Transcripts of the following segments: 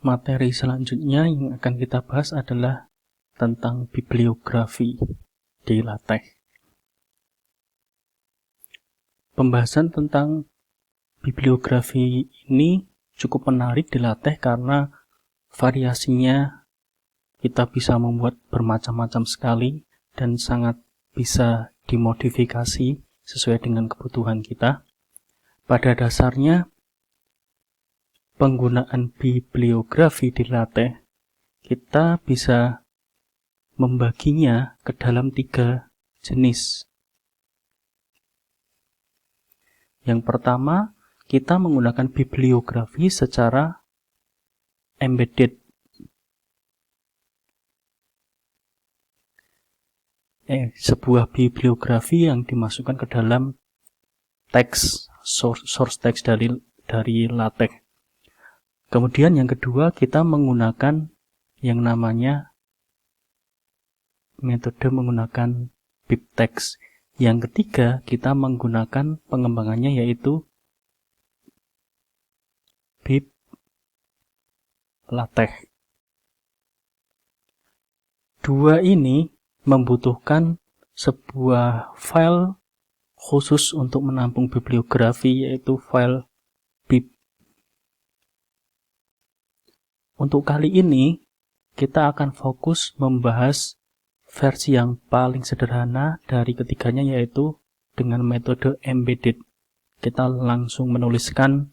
Materi selanjutnya yang akan kita bahas adalah tentang bibliografi di LaTeX. Pembahasan tentang bibliografi ini cukup menarik di LaTeX karena variasinya kita bisa membuat bermacam-macam sekali dan sangat bisa dimodifikasi sesuai dengan kebutuhan kita. Pada dasarnya, penggunaan bibliografi di LaTeX, kita bisa membaginya ke dalam 3 jenis. Yang pertama, kita menggunakan bibliografi secara embedded. Sebuah bibliografi yang dimasukkan ke dalam teks, source text dari LaTeX. Kemudian yang kedua, kita menggunakan yang namanya metode menggunakan BibTeX. Yang ketiga, kita menggunakan pengembangannya yaitu BibLaTeX. Dua ini membutuhkan sebuah file khusus untuk menampung bibliografi, yaitu file bib. Untuk kali ini, kita akan fokus membahas versi yang paling sederhana dari ketiganya, yaitu dengan metode embedded. Kita langsung menuliskan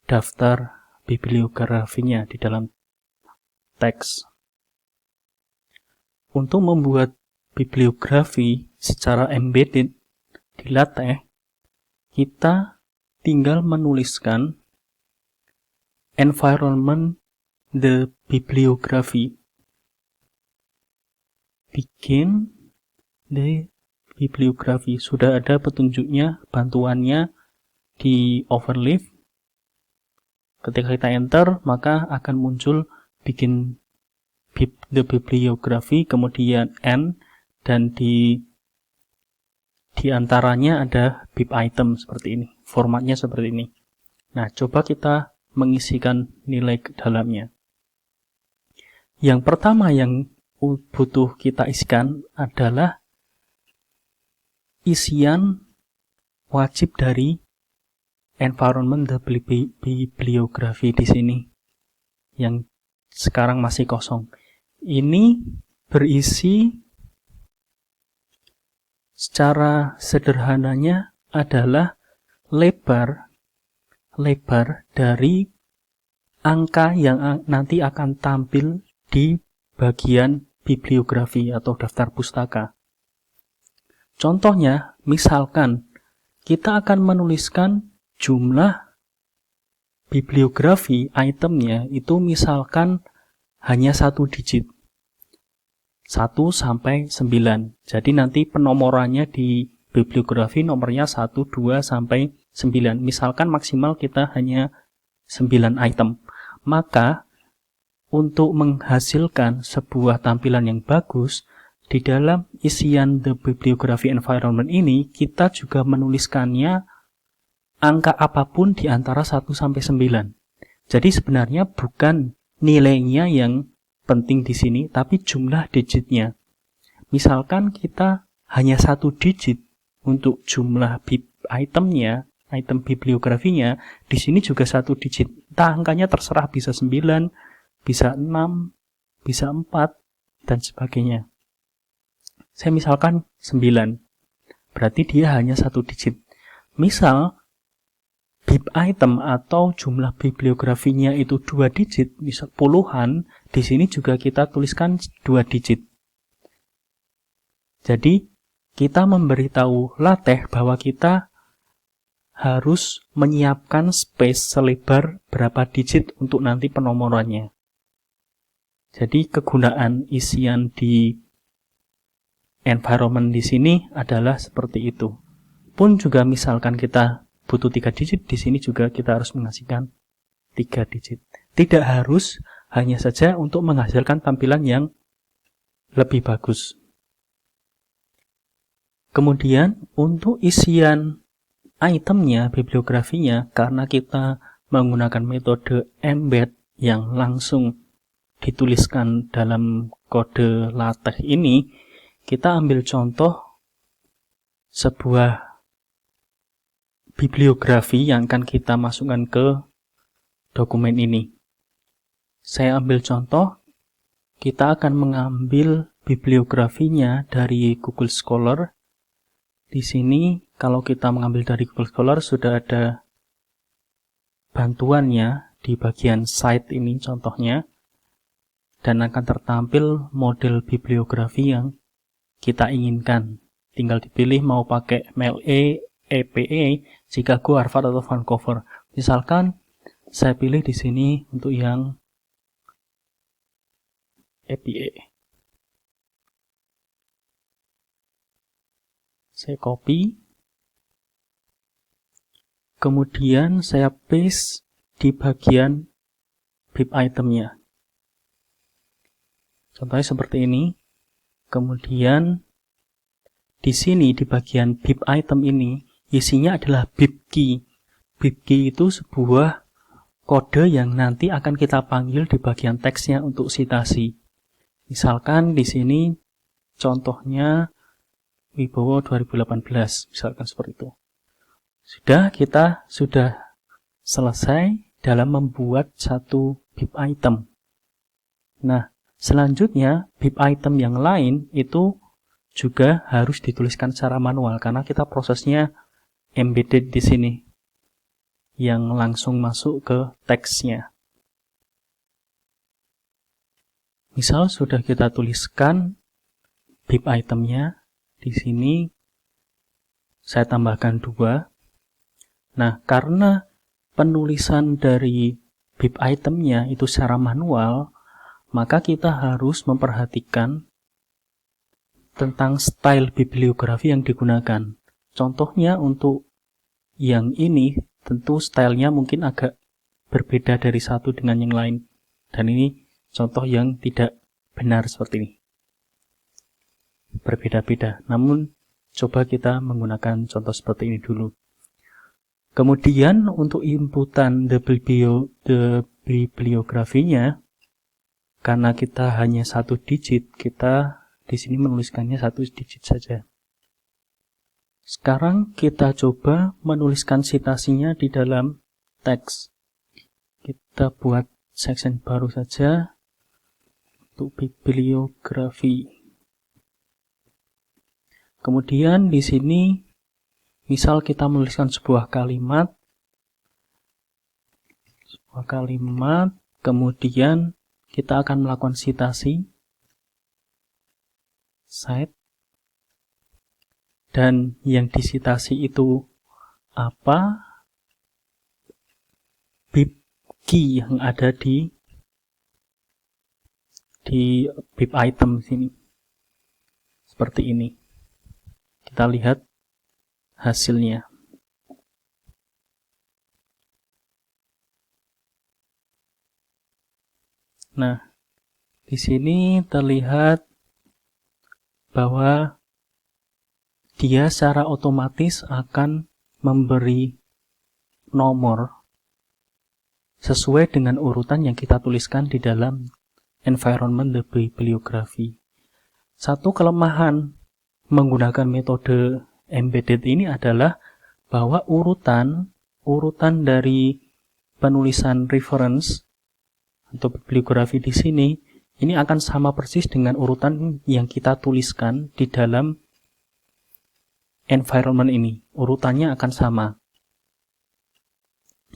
daftar bibliografinya di dalam teks. Untuk membuat bibliografi secara embedded di LaTeX, kita tinggal menuliskan environment the bibliography. Bikin the bibliography. Sudah ada petunjuknya, bantuannya di overleaf. Ketika kita enter, maka akan muncul bikin the bibliography, kemudian n, dan di antaranya ada bib item seperti ini. Formatnya seperti ini. Nah, coba kita mengisikan nilai ke dalamnya. Yang pertama yang butuh kita isikan adalah isian wajib dari environment the bibliography di sini yang sekarang masih kosong. Ini berisi secara sederhananya adalah lebar dari angka yang nanti akan tampil di bagian bibliografi atau daftar pustaka. Contohnya, misalkan kita akan menuliskan jumlah bibliografi itemnya itu misalkan hanya 1 digit. 1 sampai 9. Jadi nanti penomorannya di bibliografi nomornya 1, 2 sampai 9. Misalkan maksimal kita hanya 9 item. Maka untuk menghasilkan sebuah tampilan yang bagus, di dalam isian the bibliography environment ini, kita juga menuliskannya angka apapun di antara 1 sampai 9. Jadi sebenarnya bukan nilainya yang penting di sini, tapi jumlah digitnya. Misalkan kita hanya 1 digit untuk jumlah bib itemnya, item bibliografinya, di sini juga 1 digit. Entah angkanya terserah, bisa 9, bisa 6, bisa 4, dan sebagainya. Saya misalkan 9, berarti dia hanya 1 digit. Misal, bib item atau jumlah bibliografinya itu 2 digit, misal puluhan, di sini juga kita tuliskan 2 digit. Jadi, kita memberitahu LaTeX bahwa kita harus menyiapkan space selebar berapa digit untuk nanti penomorannya. Jadi kegunaan isian di environment di sini adalah seperti itu. Pun juga misalkan kita butuh 3 digit, di sini juga kita harus mengasihkan 3 digit. Tidak harus, hanya saja untuk menghasilkan tampilan yang lebih bagus. Kemudian untuk isian itemnya, bibliografinya, karena kita menggunakan metode embed yang langsung dituliskan dalam kode LaTeX ini, kita ambil contoh sebuah bibliografi yang akan kita masukkan ke dokumen ini. Saya ambil contoh, kita akan mengambil bibliografinya dari Google Scholar. Di sini kalau kita mengambil dari Google Scholar sudah ada bantuannya di bagian site ini contohnya, dan akan tertampil model bibliografi yang kita inginkan. Tinggal dipilih mau pakai MLA, EPA, Chicago, Harvard, atau Vancouver. Misalkan saya pilih di sini untuk yang EPA. Saya copy. Kemudian saya paste di bagian bib itemnya. Contohnya seperti ini. Kemudian di sini di bagian bib item ini isinya adalah bib key. Bib key itu sebuah kode yang nanti akan kita panggil di bagian teksnya untuk citasi. Misalkan di sini contohnya Wibowo 2018, misalkan seperti itu. Kita sudah selesai dalam membuat satu bib item. Nah, selanjutnya bib item yang lain itu juga harus dituliskan secara manual karena kita prosesnya embedded di sini yang langsung masuk ke teksnya. Misal sudah kita tuliskan bib itemnya, di sini saya tambahkan 2. Nah, karena penulisan dari bib itemnya itu secara manual, maka kita harus memperhatikan tentang style bibliografi yang digunakan. Contohnya untuk yang ini, tentu stylenya mungkin agak berbeda dari satu dengan yang lain. Dan ini contoh yang tidak benar seperti ini. Berbeda-beda. Namun, coba kita menggunakan contoh seperti ini dulu. Kemudian, untuk inputan bibliografinya, karena kita hanya 1 digit, kita di sini menuliskannya 1 digit saja. Sekarang kita coba menuliskan citasinya di dalam teks. Kita buat section baru saja untuk bibliografi. Kemudian di sini misal kita menuliskan sebuah kalimat, kemudian kita akan melakukan citasi, cite, dan yang disitasi itu apa? Bib key yang ada di bib item sini. Seperti ini. Kita lihat hasilnya. Nah, di sini terlihat bahwa dia secara otomatis akan memberi nomor sesuai dengan urutan yang kita tuliskan di dalam environment bibliografi. Satu kelemahan menggunakan metode embedded ini adalah bahwa urutan dari penulisan reference atau bibliografi di sini ini akan sama persis dengan urutan yang kita tuliskan di dalam environment ini. Urutannya akan sama.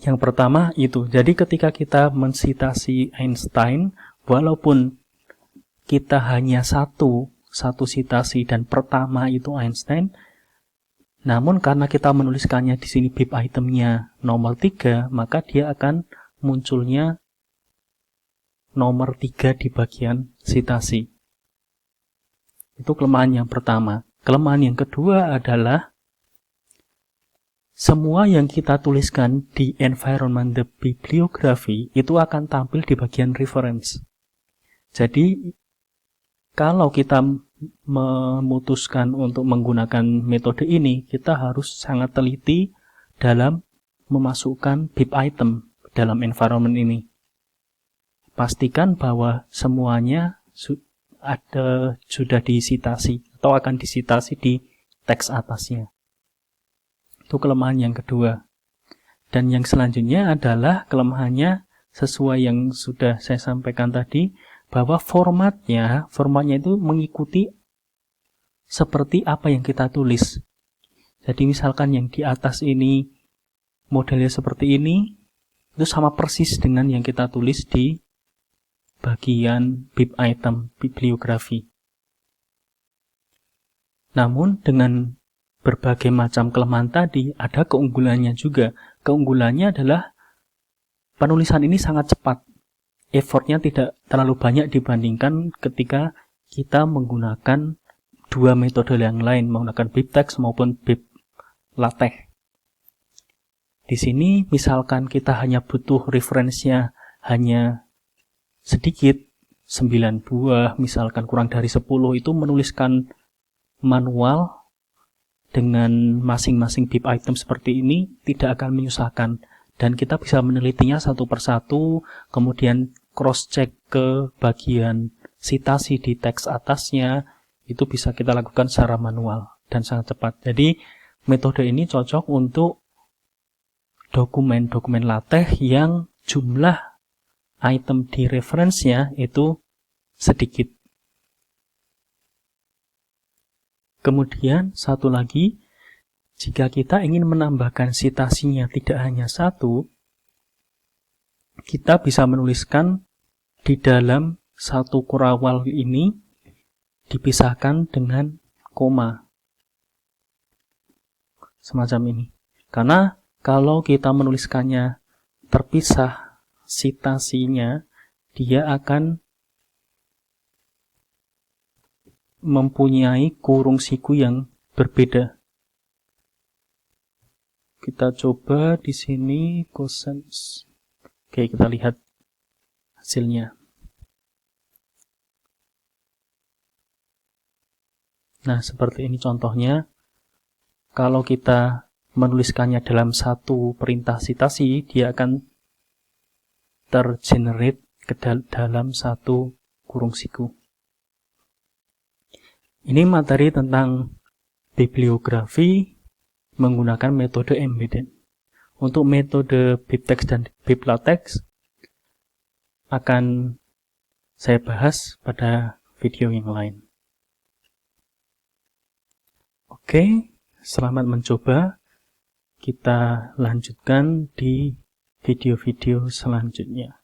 Yang pertama itu, jadi ketika kita mensitasi Einstein, walaupun kita hanya satu citasi dan pertama itu Einstein, namun karena kita menuliskannya di sini bib itemnya nomor 3, maka dia akan munculnya nomor 3 di bagian citasi. Itu kelemahan yang pertama. Kelemahan yang kedua adalah semua yang kita tuliskan di environment bibliografi itu akan tampil di bagian reference. Jadi kalau kita memutuskan untuk menggunakan metode ini, kita harus sangat teliti dalam memasukkan bib item dalam environment ini. pastikan bahwa semuanya sudah disitasi atau akan disitasi di teks atasnya. Itu kelemahan yang kedua. Dan yang selanjutnya adalah kelemahannya sesuai yang sudah saya sampaikan tadi, bahwa formatnya itu mengikuti seperti apa yang kita tulis. Jadi misalkan yang di atas ini modelnya seperti ini, itu sama persis dengan yang kita tulis di bagian bib item, bibliografi. Namun dengan berbagai macam kelemahan tadi, ada keunggulannya juga. Keunggulannya adalah penulisan ini sangat cepat. Effortnya tidak terlalu banyak dibandingkan ketika kita menggunakan dua metode yang lain, menggunakan BibTeX maupun BibLaTeX. Di sini misalkan kita hanya butuh referensinya hanya sedikit, 9 buah, misalkan kurang dari 10, itu menuliskan manual dengan masing-masing bib item seperti ini tidak akan menyusahkan. Dan kita bisa menelitinya satu persatu, kemudian cross-check ke bagian sitasi di teks atasnya, itu bisa kita lakukan secara manual dan sangat cepat. Jadi metode ini cocok untuk dokumen-dokumen LaTeX yang jumlah item di referensinya itu sedikit. Kemudian satu lagi, jika kita ingin menambahkan sitasinya tidak hanya satu, kita bisa menuliskan di dalam satu kurawal ini dipisahkan dengan koma. Semacam ini. Karena kalau kita menuliskannya terpisah sitasinya, dia akan mempunyai kurung siku yang berbeda. Kita coba di sini cosens. Oke, kita lihat hasilnya. Nah, seperti ini contohnya. Kalau kita menuliskannya dalam satu perintah sitasi, dia akan tergenerate ke dalam satu kurung siku. Ini materi tentang bibliografi menggunakan metode embedded. Untuk metode BibTeX dan BibLaTeX akan saya bahas pada video yang lain. Oke, selamat mencoba. Kita lanjutkan di video-video selanjutnya.